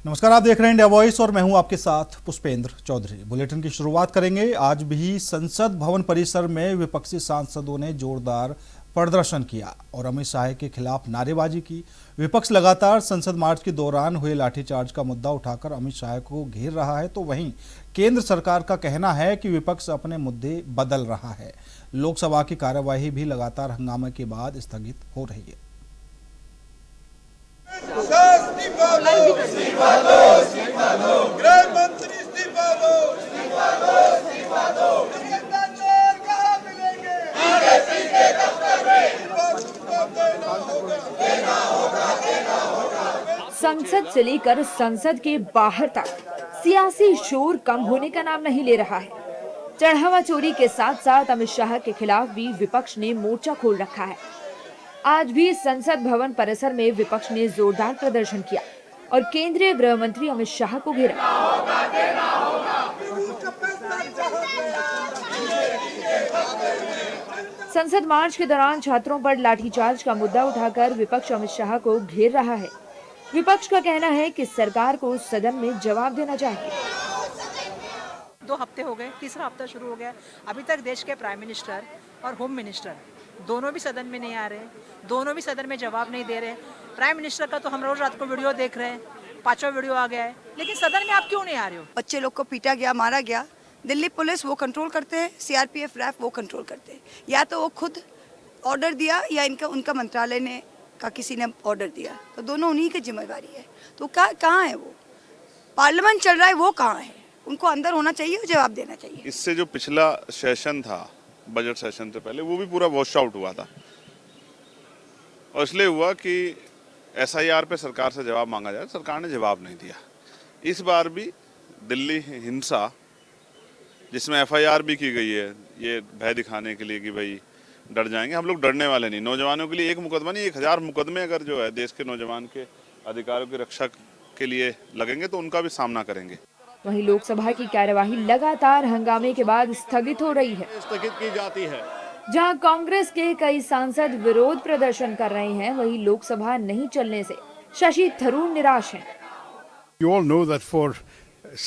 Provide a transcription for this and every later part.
नमस्कार, आप देख रहे हैं इंडिया वॉइस और मैं हूं आपके साथ पुष्पेंद्र चौधरी। बुलेटिन की शुरुआत करेंगे। आज भी संसद भवन परिसर में विपक्षी सांसदों ने जोरदार प्रदर्शन किया और अमित शाह के खिलाफ नारेबाजी की। विपक्ष लगातार संसद मार्च के दौरान हुए लाठीचार्ज का मुद्दा उठाकर अमित शाह को घेर रहा है, तो वहीं केंद्र सरकार का कहना है कि विपक्ष अपने मुद्दे बदल रहा है। लोकसभा की कार्यवाही भी लगातार हंगामे के बाद स्थगित हो रही है। संसद से लेकर संसद के बाहर तक सियासी शोर कम होने का नाम नहीं ले रहा है। चढ़ावा चोरी के साथ साथ अमित शाह के खिलाफ भी विपक्ष ने मोर्चा खोल रखा है। आज भी संसद भवन परिसर में विपक्ष ने जोरदार प्रदर्शन किया और केंद्रीय गृह मंत्री अमित शाह को घेरा। संसद मार्च के दौरान छात्रों पर लाठीचार्ज का मुद्दा उठाकर विपक्ष अमित शाह को घेर रहा है। विपक्ष का कहना है कि सरकार को सदन में जवाब देना चाहिए। 2 हफ्ते हो गए, तीसरा हफ्ता शुरू हो गया, अभी तक देश के प्राइम मिनिस्टर और होम मिनिस्टर दोनों भी सदन में नहीं आ रहे, दोनों भी सदन में जवाब नहीं दे रहे। प्राइम मिनिस्टर का तो हम रोज रात को वीडियो देख रहे हैं, 5वां वीडियो आ गया है, लेकिन सदन में आप क्यों नहीं आ रहे हो? बच्चे लोग को पीटा गया, मारा गया, दिल्ली पुलिस वो कंट्रोल करते हैं, सीआरपीएफ रैफ वो कंट्रोल करते हैं। या तो वो खुद ऑर्डर दिया या उनका मंत्रालय ने का किसी ने ऑर्डर दिया, तो दोनों उन्हीं की जिम्मेदारी है। तो कहाँ है वो? पार्लियामेंट चल रहा है, वो कहाँ है? उनको अंदर होना चाहिए और जवाब देना चाहिए। इससे जो पिछला सेशन था, बजट सेशन से पहले, वो भी पूरा वॉश आउट हुआ था और इसलिए हुआ कि एसआईआर पे सरकार से जवाब मांगा जाए, सरकार ने जवाब नहीं दिया। इस बार भी दिल्ली हिंसा जिसमें एफआईआर भी की गई है, ये भय दिखाने के लिए कि भाई डर जाएंगे, हम लोग डरने वाले नहीं। नौजवानों के लिए एक मुकदमा नहीं, 1000 मुकदमे अगर जो है देश के नौजवान के अधिकारों की रक्षा के लिए लगेंगे तो उनका भी सामना करेंगे। वहीं लोकसभा की कार्यवाही लगातार हंगामे के बाद स्थगित हो रही है। स्थगित की जाती है। जहां कांग्रेस के कई सांसद विरोध प्रदर्शन कर रहे हैं, वहीं लोकसभा नहीं चलने से शशि थरूर निराश हैं। You all know that for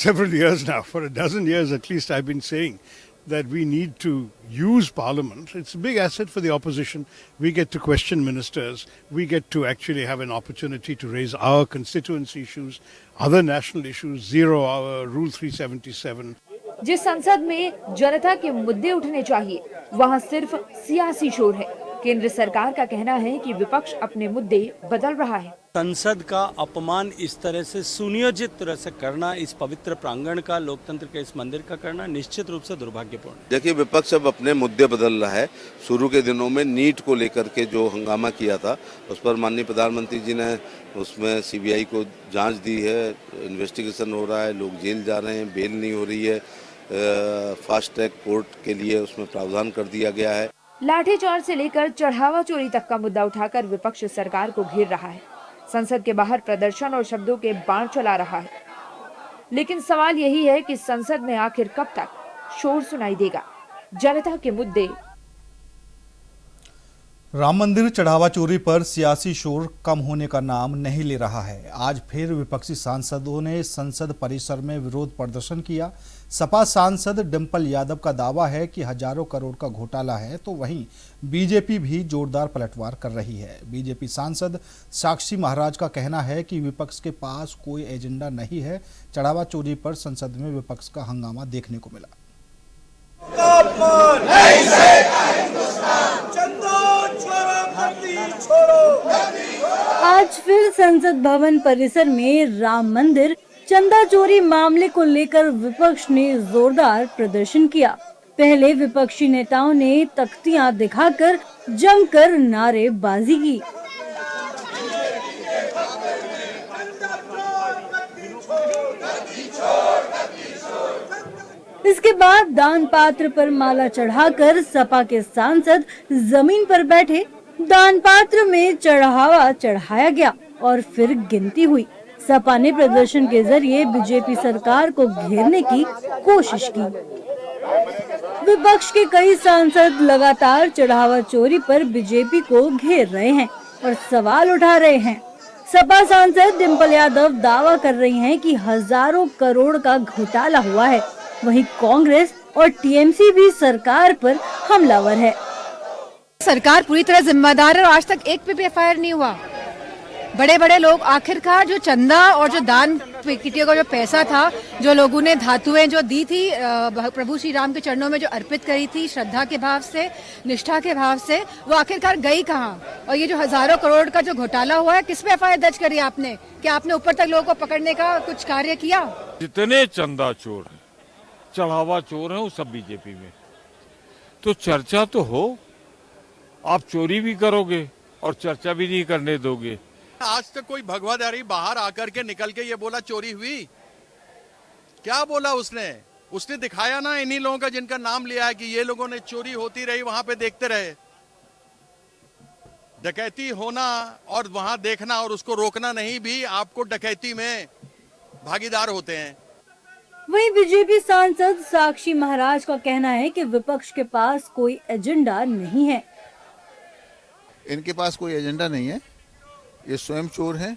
several years now, for a dozen years at least, I've been saying that we need to use Parliament. It's a big asset for the opposition. We get to question ministers. We get to actually have an opportunity to raise our constituency issues, other national issues, 0 hour, Rule 377. जिस संसद में जनता के मुद्दे उठने चाहिए, वहां सिर्फ सियासी शोर है। केंद्र सरकार का कहना है कि विपक्ष अपने मुद्दे बदल रहा है। संसद का अपमान इस तरह से सुनियोजित तरह से करना, इस पवित्र प्रांगण का, लोकतंत्र के इस मंदिर का करना निश्चित रूप से दुर्भाग्यपूर्ण है। देखिए, विपक्ष अब अपने मुद्दे बदल रहा है। शुरू के दिनों में नीट को लेकर के जो हंगामा किया था, उस पर माननीय प्रधानमंत्री जी ने उसमें सीबीआई को जांच दी है, इन्वेस्टिगेशन हो रहा है, लोग जेल जा रहे हैं, बेल नहीं हो रही है, फास्ट ट्रैक कोर्ट के लिए उसमें प्रावधान कर दिया गया है। लाठीचार्ज से लेकर चढ़ावा चोरी तक का मुद्दा उठाकर विपक्ष सरकार को घेर रहा है। संसद के बाहर प्रदर्शन और शब्दों के बाण चला रहा है। लेकिन सवाल यही है कि संसद में आखिर कब तक शोर सुनाई देगा? जनता के मुद्दे। राम मंदिर चढ़ावा चोरी पर सियासी शोर कम होने का नाम नहीं ले रहा है। आज फिर विपक्षी सांसदों ने संसद परिसर में विरोध प्रदर्शन किया। सपा सांसद डिंपल यादव का दावा है कि हजारों करोड़ का घोटाला है, तो वहीं बीजेपी भी जोरदार पलटवार कर रही है। बीजेपी सांसद साक्षी महाराज का कहना है कि विपक्ष के पास कोई एजेंडा नहीं है। चढ़ावा चोरी पर संसद में विपक्ष का हंगामा देखने को मिला। आज फिर संसद भवन परिसर में राम मंदिर चंदा चोरी मामले को लेकर विपक्ष ने जोरदार प्रदर्शन किया। पहले विपक्षी नेताओं ने तख्तियां दिखाकर जमकर नारेबाजी की। इसके बाद दान पात्र पर माला चढ़ाकर सपा के सांसद जमीन पर बैठे। दान पात्र में चढ़ावा चढ़ाया गया और फिर गिनती हुई। सपा ने प्रदर्शन के जरिए बीजेपी सरकार को घेरने की कोशिश की। विपक्ष के कई सांसद लगातार चढ़ावा चोरी पर बीजेपी को घेर रहे हैं और सवाल उठा रहे हैं। सपा सांसद डिम्पल यादव दावा कर रही हैं कि हजारों करोड़ का घोटाला हुआ है। वहीं कांग्रेस और टीएमसी भी सरकार पर हमलावर है। सरकार पूरी तरह जिम्मेदार है और आज तक एक पे भी एफआईआर नहीं हुआ। बड़े बड़े लोग आखिरकार जो चंदा और जो दान किटियों का जो पैसा था, जो लोगों ने धातुएं जो दी थी प्रभु श्री राम के चरणों में जो अर्पित करी थी श्रद्धा के भाव से, निष्ठा के भाव से, वो आखिरकार गई कहाँ? और ये जो हजारों करोड़ का जो घोटाला हुआ है, किस पे एफआईआर दर्ज करी आपने? क्या आपने ऊपर तक लोगों को पकड़ने का कुछ कार्य किया? जितने चंदा चोर हैं, चढ़ावा चोर हैं, वो सब बीजेपी में। तो चर्चा तो हो, आप चोरी भी करोगे और चर्चा भी नहीं करने दोगे। आज तक कोई भगवाधारी बाहर आकर के निकल के ये बोला चोरी हुई? क्या बोला उसने? उसने दिखाया ना इन्हीं लोगों का जिनका नाम लिया है कि ये लोगों ने चोरी होती रही, वहां पे देखते रहे। डकैती होना और वहां देखना और उसको रोकना नहीं भी आपको डकैती में भागीदार होते हैं। वहीं बीजेपी सांसद साक्षी महाराज का कहना है कि विपक्ष के पास कोई एजेंडा नहीं है। इनके पास कोई एजेंडा नहीं है, ये स्वयं चोर हैं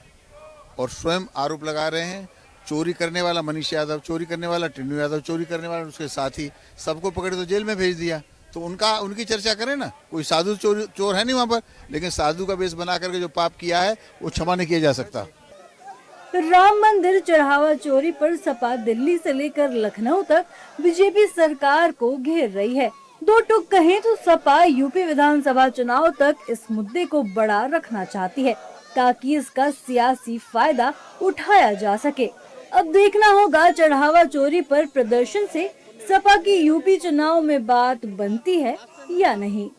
और स्वयं आरोप लगा रहे हैं। चोरी करने वाला मनीष यादव, चोरी करने वाला टिन्नू यादव, चोरी करने वाला उसके साथी, सबको पकड़े तो जेल में भेज दिया। तो उनकी चर्चा करें ना। कोई साधु चोर है नहीं वहाँ पर, लेकिन साधु का वेश बना करके जो पाप किया है वो क्षमा नहीं किया जा सकता। राम मंदिर चढ़ावा चोरी पर सपा दिल्ली से लेकर लखनऊ तक बीजेपी सरकार को घेर रही है। दो टुक कहें तो सपा यूपी विधानसभा चुनाव तक इस मुद्दे को बड़ा रखना चाहती है ताकि इसका सियासी फायदा उठाया जा सके। अब देखना होगा चढ़ावा चोरी पर प्रदर्शन से सपा की यूपी चुनाव में बात बनती है या नहीं।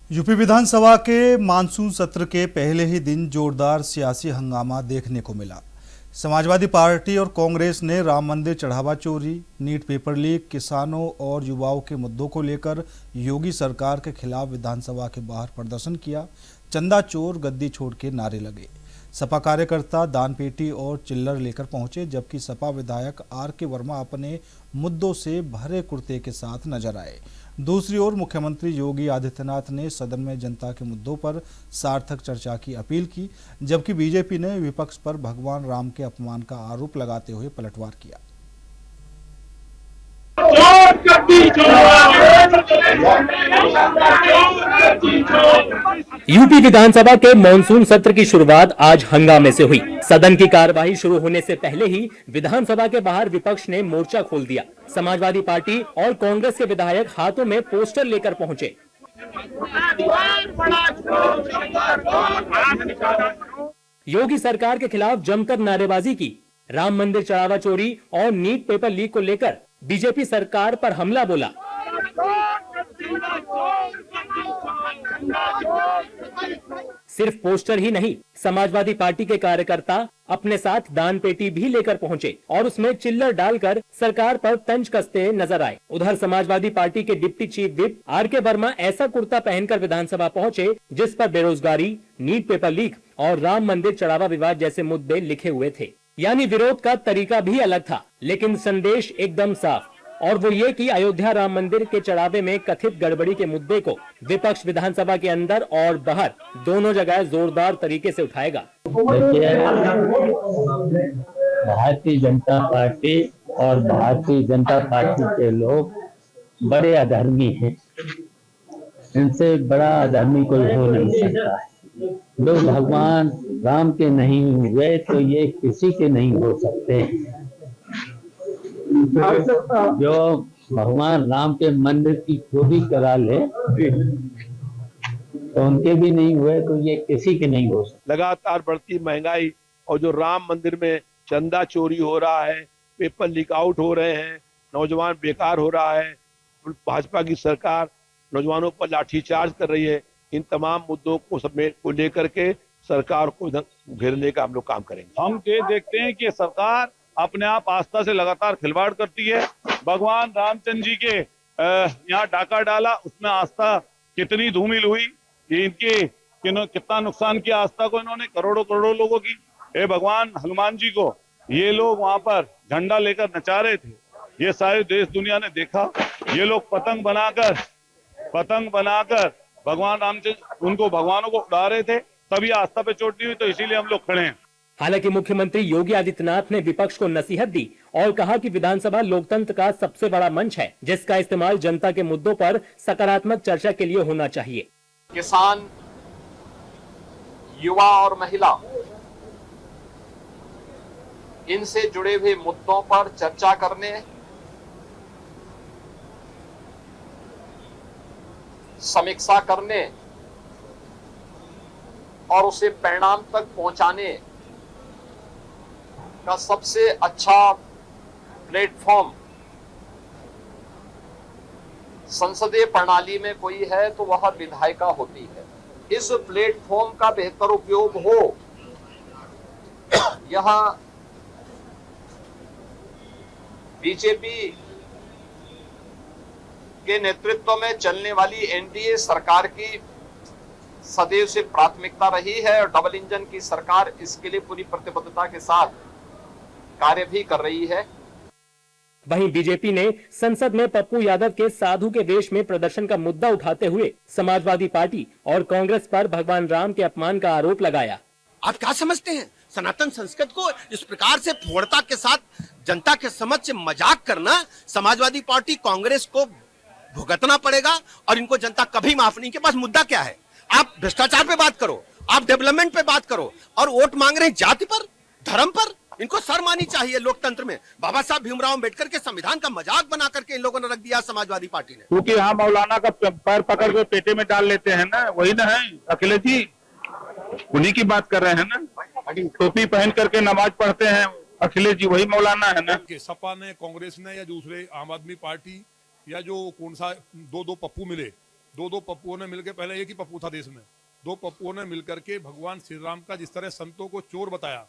यूपी विधानसभा के मानसून सत्र के पहले ही दिन जोरदार सियासी हंगामा देखने को मिला। समाजवादी पार्टी और कांग्रेस ने राम मंदिर चढ़ावा चोरी, नीट पेपर लीक, किसानों और युवाओं के मुद्दों को लेकर योगी सरकार के खिलाफ विधानसभा के बाहर प्रदर्शन किया। चंदा चोर गद्दी छोड़ के नारे लगे। सपा कार्यकर्ता दान पेटी और चिल्लर लेकर पहुंचे, जबकि सपा विधायक आर.के. वर्मा अपने मुद्दों से भरे कुर्ते के साथ नजर आए। दूसरी ओर मुख्यमंत्री योगी आदित्यनाथ ने सदन में जनता के मुद्दों पर सार्थक चर्चा की अपील की, जबकि बीजेपी ने विपक्ष पर भगवान राम के अपमान का आरोप लगाते हुए पलटवार किया। यूपी विधानसभा के मॉनसून सत्र की शुरुआत आज हंगामे से हुई। सदन की कार्यवाही शुरू होने से पहले ही विधानसभा के बाहर विपक्ष ने मोर्चा खोल दिया। समाजवादी पार्टी और कांग्रेस के विधायक हाथों में पोस्टर लेकर पहुंचे। योगी सरकार के खिलाफ जमकर नारेबाजी की। राम मंदिर चढ़ावा चोरी और नीट पेपर लीक को लेकर बीजेपी सरकार पर हमला बोला। सिर्फ पोस्टर ही नहीं, समाजवादी पार्टी के कार्यकर्ता अपने साथ दान पेटी भी लेकर पहुंचे और उसमें चिल्लर डालकर सरकार पर तंज कसते नजर आए। उधर समाजवादी पार्टी के deputy chief whip R K. Verma ऐसा कुर्ता पहनकर विधानसभा पहुंचे जिस पर बेरोजगारी, नीट पेपर लीक और राम मंदिर चढ़ावा विवाद जैसे मुद्दे लिखे हुए थे। यानी विरोध का तरीका भी अलग था, लेकिन संदेश एकदम साफ, और वो ये कि अयोध्या राम मंदिर के चढ़ावे में कथित गड़बड़ी के मुद्दे को विपक्ष विधानसभा के अंदर और बाहर दोनों जगह जोरदार तरीके से उठाएगा। भारतीय जनता पार्टी और भारतीय जनता पार्टी के लोग बड़े अधर्मी हैं। इनसे बड़ा अधर्मी कोई हो नहीं सकता है। जो भगवान राम के नहीं हुए तो ये किसी के नहीं हो सकते। जो भगवान राम के मंदिर की चोरी करा ले तो उनके भी नहीं हुए तो ये किसी के नहीं हो सकते। लगातार बढ़ती महंगाई और जो राम मंदिर में चंदा चोरी हो रहा है, पेपर लीक आउट हो रहे हैं, नौजवान बेकार हो रहा है, भाजपा की सरकार नौजवानों पर लाठीचार्ज कर रही है, इन तमाम मुद्दों को समेत को लेकर के सरकार को घेरने का हम लोग काम करेंगे। हम ये देखते हैं कि सरकार अपने आप आस्था से लगातार खिलवाड़ करती है। भगवान रामचंद्र जी के यहाँ डाका डाला, उसमें आस्था कितनी धूमिल हुई, ये इनके कितना नुकसान किया आस्था को इन्होंने, करोड़ों करोड़ों लोगों की। भगवान हनुमान जी को ये लोग वहां पर झंडा लेकर नचा रहे थे, ये सारे देश दुनिया ने देखा। ये लोग पतंग बनाकर भगवान रामचंद्र उनको भगवानों को उड़ा रहे थे, तभी आस्था पे चोट नहीं हुई, तो इसीलिए हम लोग खड़े हैं। हालांकि मुख्यमंत्री योगी आदित्यनाथ ने विपक्ष को नसीहत दी और कहा कि विधानसभा लोकतंत्र का सबसे बड़ा मंच है, जिसका इस्तेमाल जनता के मुद्दों पर सकारात्मक चर्चा के लिए होना चाहिए। किसान, युवा और महिला, इनसे जुड़े हुए मुद्दों पर चर्चा करने, समीक्षा करने और उसे परिणाम तक पहुंचाने का सबसे अच्छा प्लेटफॉर्म संसदीय प्रणाली में कोई है तो वह विधायिका होती है। इस प्लेटफॉर्म का बेहतर उपयोग हो, यहां बीजेपी के नेतृत्व में चलने वाली एनडीए सरकार की सदैव से प्राथमिकता रही है और डबल इंजन की सरकार इसके लिए पूरी प्रतिबद्धता के साथ कार्य भी कर रही है। वहीं बीजेपी ने संसद में पप्पू यादव के साधु के वेश में प्रदर्शन का मुद्दा उठाते हुए समाजवादी पार्टी और कांग्रेस पर भगवान राम के अपमान का आरोप लगाया। आप क्या समझते हैं, सनातन संस्कृत को इस प्रकार से फोड़ता के साथ जनता के समक्ष मजाक करना समाजवादी पार्टी कांग्रेस को भुगतना पड़ेगा और इनको जनता कभी माफ नहीं। के पास मुद्दा क्या है? आप भ्रष्टाचार पे बात करो, आप डेवलपमेंट पे बात करो और वोट मांग रहे हैं जाति पर, धर्म पर। इनको शर्म आनी चाहिए लोकतंत्र में। बाबा साहब भीमराव अम्बेडकर के संविधान का मजाक बना करके इन लोगों ने रख दिया समाजवादी पार्टी ने। क्योंकि यहाँ मौलाना का पैर पकड़ के पेटे में डाल लेते हैं ना, वही ना है अखिलेश जी, उन्हीं की बात कर रहे हैं ना। टोपी पहन करके नमाज पढ़ते हैं अखिलेश जी, वही मौलाना है ना। सपा ने, कांग्रेस ने या दूसरे आम आदमी पार्टी या जो कौन सा दो पप्पू मिले, दो पप्पुओं ने मिलकर, पहले एक ही पप्पू था देश में, दो पप्पुओं ने मिलकर के भगवान श्री राम का जिस तरह संतों को चोर बताया,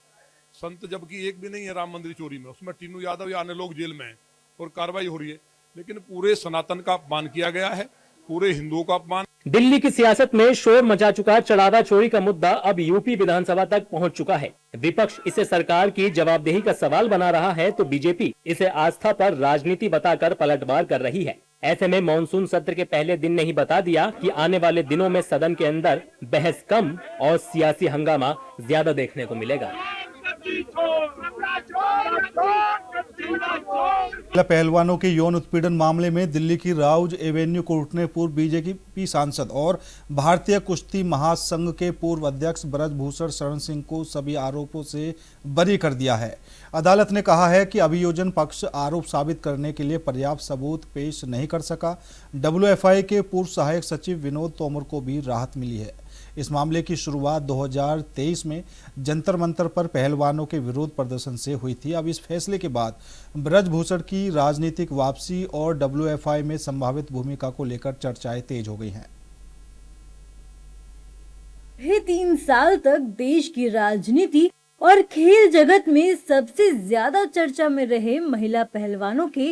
संत जबकि एक भी नहीं है राम मंदिर चोरी में, उसमें टीनू यादव या अन्य लोग जेल में हैं और कार्रवाई हो रही है, लेकिन पूरे सनातन का अपमान किया गया है, पूरे हिंदुओं का अपमान। दिल्ली की सियासत में शोर मचा चुका चढ़ावा चोरी का मुद्दा अब यूपी विधानसभा तक पहुंच चुका है। विपक्ष इसे सरकार की जवाबदेही का सवाल बना रहा है तो बीजेपी इसे आस्था पर राजनीति बताकर पलटवार कर रही है। ऐसे में मॉनसून सत्र के पहले दिन ने ही बता दिया कि आने वाले दिनों में सदन के अंदर बहस कम और सियासी हंगामा ज्यादा देखने को मिलेगा। पहलवानों के यौन उत्पीड़न मामले में दिल्ली की राउज एवेन्यू कोर्ट ने पूर्व बीजेपी सांसद और भारतीय कुश्ती महासंघ के पूर्व अध्यक्ष ब्रजभूषण शरण सिंह को सभी आरोपों से बरी कर दिया है। अदालत ने कहा है कि अभियोजन पक्ष आरोप साबित करने के लिए पर्याप्त सबूत पेश नहीं कर सका। डब्ल्यूएफआई के पूर्व सहायक सचिव विनोद तोमर को भी राहत मिली है। इस मामले की शुरुआत 2023 में जंतर मंतर पर पहलवानों के विरोध प्रदर्शन से हुई थी। अब इस फैसले के बाद ब्रजभूषण की राजनीतिक वापसी और डब्ल्यूएफआई में संभावित भूमिका को लेकर चर्चाएं तेज हो गई हैं। 3 साल तक देश की राजनीति और खेल जगत में सबसे ज्यादा चर्चा में रहे महिला पहलवानों के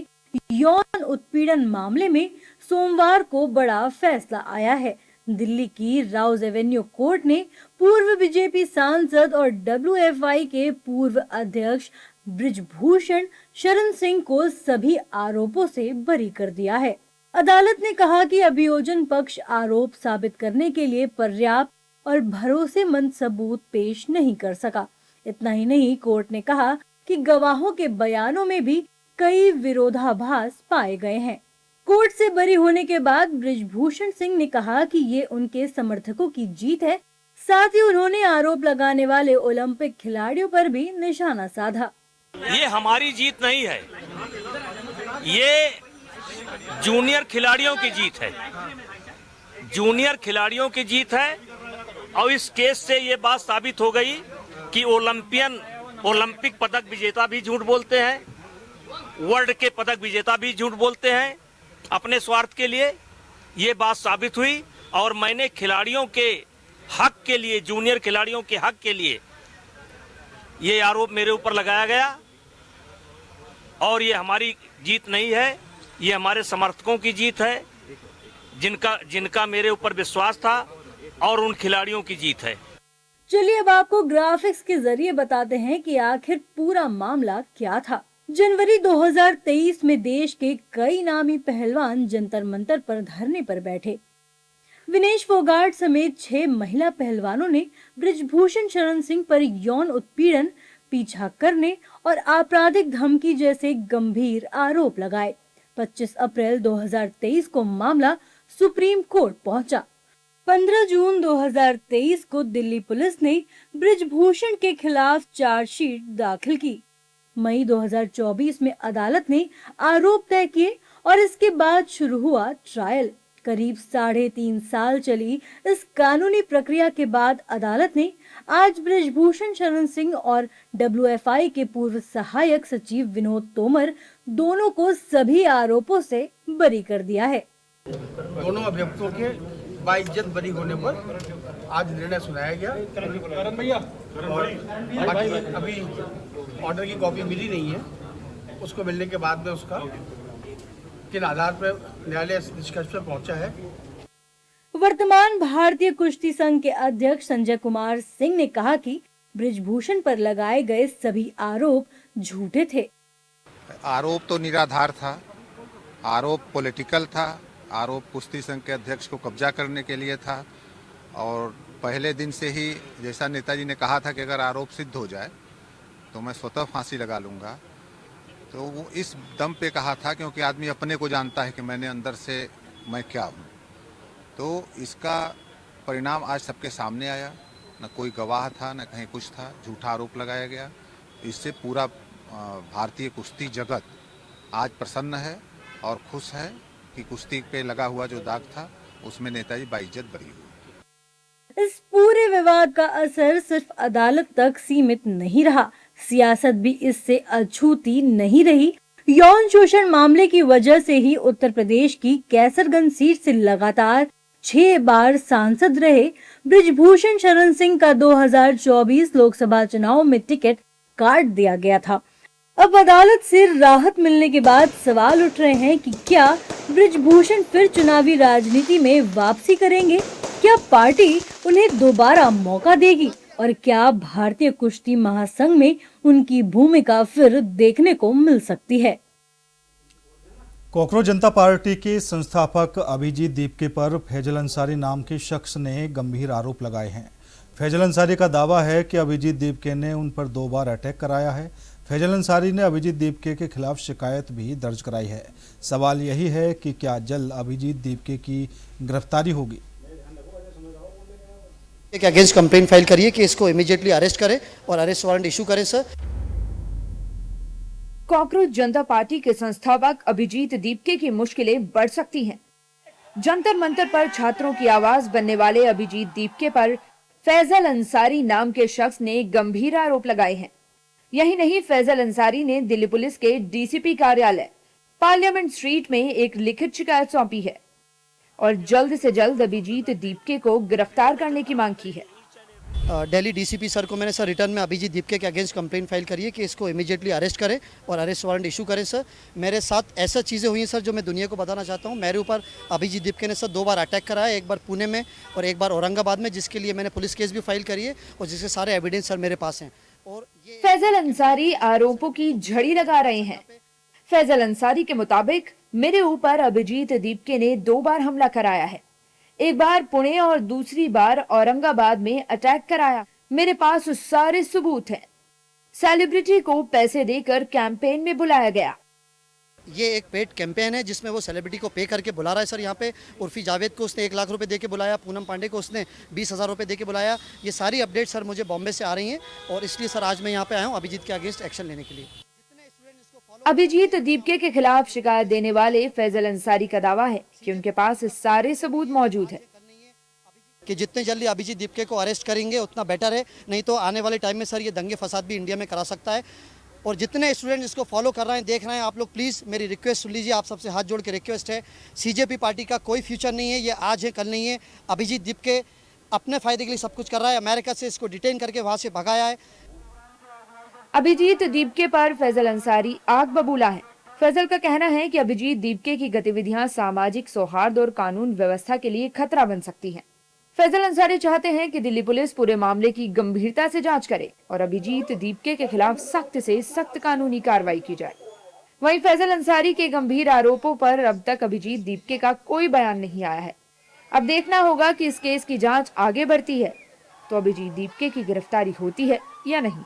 यौन उत्पीड़न मामले में सोमवार को बड़ा फैसला आया है। दिल्ली की राउज एवेन्यू कोर्ट ने पूर्व बीजेपी सांसद और डब्ल्यूएफआई के पूर्व अध्यक्ष ब्रजभूषण शरण सिंह को सभी आरोपों से बरी कर दिया है। अदालत ने कहा कि अभियोजन पक्ष आरोप साबित करने के लिए पर्याप्त और भरोसेमंद सबूत पेश नहीं कर सका। इतना ही नहीं, कोर्ट ने कहा कि गवाहों के बयानों में भी कई विरोधाभास पाए गए हैं। कोर्ट से बरी होने के बाद ब्रजभूषण सिंह ने कहा कि ये उनके समर्थकों की जीत है। साथ ही उन्होंने आरोप लगाने वाले ओलंपिक खिलाड़ियों पर भी निशाना साधा। ये हमारी जीत नहीं है, ये जूनियर खिलाड़ियों की जीत है, जूनियर खिलाड़ियों की जीत है। और इस केस से ये बात साबित हो गई कि ओलंपिक पदक विजेता भी झूठ बोलते हैं, वर्ल्ड के पदक विजेता भी झूठ बोलते हैं अपने स्वार्थ के लिए। ये बात साबित हुई और मैंने खिलाड़ियों के हक के लिए, जूनियर खिलाड़ियों के हक के लिए ये आरोप मेरे ऊपर लगाया गया। और ये हमारी जीत नहीं है, ये हमारे समर्थकों की जीत है, जिनका मेरे ऊपर विश्वास था, और उन खिलाड़ियों की जीत है। चलिए अब आपको ग्राफिक्स के जरिए बताते हैं कि आखिर पूरा मामला क्या था। जनवरी 2023 में देश के कई नामी पहलवान जंतर मंतर पर धरने पर बैठे। विनेश फोगाट समेत 6 महिला पहलवानों ने बृजभूषण शरण सिंह पर यौन उत्पीड़न, पीछा करने और आपराधिक धमकी जैसे गंभीर आरोप लगाए। 25 अप्रैल 2023 को मामला सुप्रीम कोर्ट पहुंचा। 15 जून 2023 को दिल्ली पुलिस ने बृजभूषण के खिलाफ चार्जशीट दाखिल की। मई 2024 में अदालत ने आरोप तय किए और इसके बाद शुरू हुआ ट्रायल। करीब 3.5 साल चली इस कानूनी प्रक्रिया के बाद अदालत ने आज बृजभूषण शरण सिंह और WFI के पूर्व सहायक सचिव विनोद तोमर दोनों को सभी आरोपों से बरी कर दिया है। दोनों अभियुक्तों के बाइज्जत बरी होने पर आज निर्णय सुनाया गया और बाकी अभी ऑर्डर की कॉपी मिली नहीं है। उसको मिलने के बाद में उसका किन आधार पर न्यायालय निष्कर्ष पर पहुंचा है। वर्तमान भारतीय कुश्ती संघ के अध्यक्ष संजय कुमार सिंह ने कहा कि बृजभूषण पर लगाए गए सभी आरोप झूठे थे। आरोप तो निराधार था, आरोप पॉलिटिकल था, आरोप कुश्ती संघ के अध्यक्ष को कब्जा करने के लिए था और पहले दिन से ही जैसा नेताजी ने कहा था कि अगर आरोप सिद्ध हो जाए तो मैं स्वतः फांसी लगा लूँगा, तो वो इस दम पे कहा था क्योंकि आदमी अपने को जानता है कि मैंने अंदर से मैं क्या हूँ। तो इसका परिणाम आज सबके सामने आया। न कोई गवाह था, न कहीं कुछ था, झूठा आरोप लगाया गया। इससे पूरा भारतीय कुश्ती जगत आज प्रसन्न है और खुश है कि कुश्ती पे लगा हुआ जो दाग था उसमें नेताजी बाइज्जत बरी हुई। इस पूरे विवाद का असर सिर्फ अदालत तक सीमित नहीं रहा, सियासत भी इससे अछूती नहीं रही। यौन शोषण मामले की वजह से ही उत्तर प्रदेश की कैसरगंज सीट से लगातार 6 बार सांसद रहे बृजभूषण शरण सिंह का 2024 लोकसभा चुनाव में टिकट काट दिया गया था। अब अदालत से राहत मिलने के बाद सवाल उठ रहे हैं कि क्या बृजभूषण फिर चुनावी राजनीति में वापसी करेंगे? क्या पार्टी उन्हें दोबारा मौका देगी? और क्या भारतीय कुश्ती महासंघ में उनकी भूमिका फिर देखने को मिल सकती है? कॉकरोच जनता पार्टी के संस्थापक अभिजीत दीपके पर फैजल अंसारी नाम के शख्स ने गंभीर आरोप लगाए हैं। फैजल अंसारी का दावा है कि अभिजीत दीपके ने उन पर 2 बार अटैक कराया है। फैजल अंसारी ने अभिजीत दीपके के खिलाफ शिकायत भी दर्ज कराई है। सवाल यही है कि क्या जल्द अभिजीत दीपके की गिरफ्तारी होगी? के अगेंस्ट कंप्लेन फाइल करिए कि इसको इमीडिएटली अरेस्ट करें और अरेस्ट वारंट इशू करें सर। कॉकरोच जनता पार्टी के संस्थापक अभिजीत दीपके की मुश्किलें बढ़ सकती हैं। जंतर मंतर पर छात्रों की आवाज बनने वाले अभिजीत दीपके पर फैजल अंसारी नाम के शख्स ने गंभीर आरोप लगाए हैं। यही नहीं, फैजल अंसारी ने दिल्ली पुलिस के डीसीपी कार्यालय पार्लियामेंट स्ट्रीट में एक लिखित शिकायत सौंपी है और जल्द से जल्द अभिजीत दीपके को गिरफ्तार करने की मांग की है। दिल्ली डीसीपी सर को मैंने सर रिटर्न में अभिजीत दीपके के अगेंस्ट कंप्लेन फाइल करिए कि इसको इमीडिएटली अरेस्ट करें और अरेस्ट वारंट इशू करें सर। मेरे साथ ऐसा चीज़ें हुई हैं सर जो मैं दुनिया को बताना चाहता हूं। मेरे ऊपर अभिजीत दीपके ने सर 2 बार अटैक कराया, एक बार पुणे में और एक बार औरंगाबाद में, जिसके लिए मैंने पुलिस केस भी फाइल करी है और जिसके सारे एविडेंस सर मेरे पास हैं। और फैजल अंसारी आरोपों की झड़ी लगा रहे हैं। फैजल अंसारी के मुताबिक मेरे ऊपर अभिजीत दीपके ने 2 बार हमला कराया है, एक बार पुणे और दूसरी बार औरंगाबाद में अटैक कराया। मेरे पास सारे सबूत हैं। सेलिब्रिटी को पैसे देकर कैंपेन में बुलाया गया। ये एक पेड कैंपेन है जिसमें वो सेलिब्रिटी को पे करके बुला रहा है सर। यहाँ पे उर्फी जावेद को उसने 1 लाख रुपए दे के बुलाया, पूनम पांडे को उसने 20,000 रुपए दे के बुलाया। ये सारी अपडेट सर मुझे बॉम्बे से आ रही हैं और इसलिए सर आज मैं यहाँ पे आया हूँ अभिजीत के अगेंस्ट एक्शन लेने के लिए। अभिजीत दीपके के खिलाफ शिकायत देने वाले फैजल अंसारी का दावा है कि उनके पास सारे सबूत मौजूद है कि जितने जल्दी अभिजीत दीपके को अरेस्ट करेंगे उतना बेटर है, नहीं तो आने वाले टाइम में सर ये दंगे फसाद भी इंडिया में करा सकता है। और जितने स्टूडेंट इसको फॉलो कर रहे हैं, देख रहे हैं, आप लोग प्लीज़ मेरी रिक्वेस्ट सुन लीजिए। आप सबसे हाथ जोड़ के रिक्वेस्ट है, सीजेपी पार्टी का कोई फ्यूचर नहीं है। ये आज है कल नहीं है। अभिजीत दीपके अपने फायदे के लिए सब कुछ कर रहा है। अमेरिका से इसको डिटेन करके वहाँ से भगाया है। अभिजीत दीपके पर फैजल अंसारी आग बबूला है। फैजल का कहना है कि अभिजीत दीपके की गतिविधियां सामाजिक सौहार्द और कानून व्यवस्था के लिए खतरा बन सकती हैं। फैजल अंसारी चाहते हैं कि दिल्ली पुलिस पूरे मामले की गंभीरता से जांच करे और अभिजीत दीपके के खिलाफ सख्त से सख्त कानूनी कार्रवाई की जाए। वहीं फैजल अंसारी के गंभीर आरोपों पर अब तक अभिजीत दीपके का कोई बयान नहीं आया है। अब देखना होगा कि इस केस की जांच आगे बढ़ती है तो अभिजीत दीपके की गिरफ्तारी होती है या नहीं।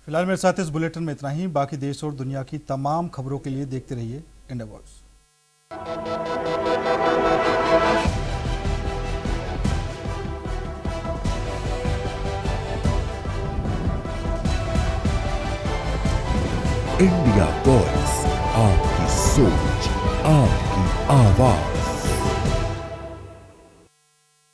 फिलहाल मेरे साथ इस बुलेटिन में इतना ही। बाकी देश और दुनिया की तमाम खबरों के लिए देखते रहिए इंडिया वॉइस। इंडिया वॉइस, आपकी सोच, आपकी आवाज।